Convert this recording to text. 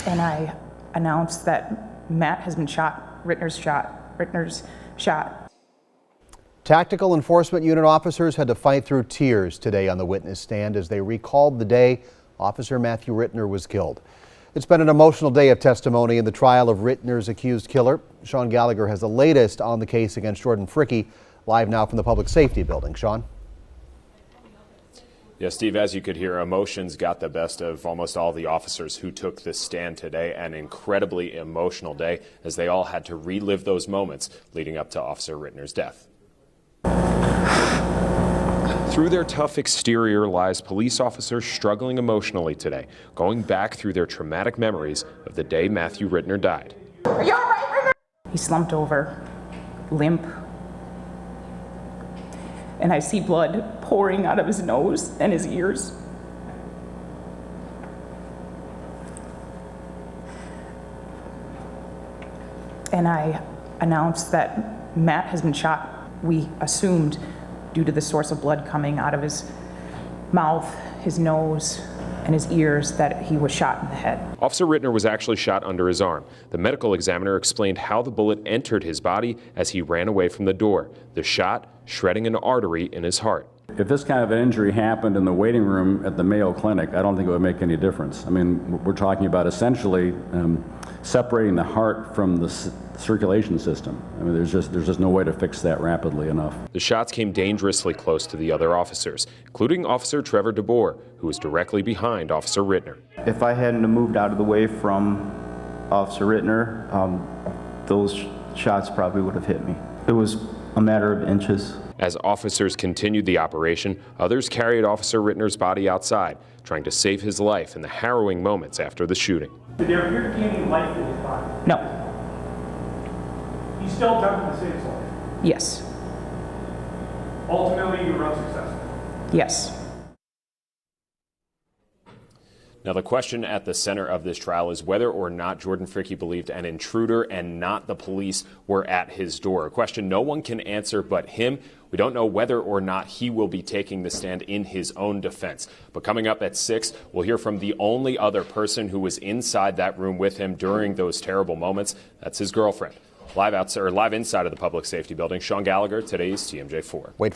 And I announce that Matt has been shot, Rittner's shot. Tactical Enforcement Unit officers had to fight through tears today on the witness stand as they recalled the day Officer Matthew Rittner was killed. It's been an emotional day of testimony in the trial of Rittner's accused killer. Sean Gallagher has the latest on the case against Jordan Fricke, live now from the Public Safety Building. Sean? Yeah, Steve, as you could hear, emotions got the best of almost all the officers who took this stand today. An incredibly emotional day as they all had to relive those moments leading up to Officer Rittner's death. Through their tough exterior lies police officers struggling emotionally today, going back through their traumatic memories of the day Matthew Rittner died. Are you all right, Rittner? He slumped over, limp, and I see blood pouring out of his nose and his ears. And I announced that Matt has been shot. We assumed, due to the source of blood coming out of his mouth, his nose, and his ears, that he was shot in the head. Officer Rittner was actually shot under his arm. The medical examiner explained how the bullet entered his body as he ran away from the door. The shot shredding an artery in his heart. If this kind of an injury happened in the waiting room at the Mayo Clinic, I don't think it would make any difference. I mean, we're talking about essentially separating the heart from the circulation system. I mean, there's just no way to fix that rapidly enough. The shots came dangerously close to the other officers, including Officer Trevor DeBoer, who was directly behind Officer Rittner. If I hadn't moved out of the way from Officer Rittner, those shots probably would have hit me. It was a matter of inches. As officers continued the operation, others carried Officer Rittner's body outside, trying to save his life in the harrowing moments after the shooting. Did there appear to be any life in his body? No. He still attempted to save his life? Yes. Ultimately, you were unsuccessful? Yes. Now, the question at the center of this trial is whether or not Jordan Fricke believed an intruder and not the police were at his door. A question no one can answer but him. We don't know whether or not he will be taking the stand in his own defense. But coming up at 6, we'll hear from the only other person who was inside that room with him during those terrible moments. That's his girlfriend. Live inside of the Public Safety Building, Sean Gallagher, today's TMJ4. Wait.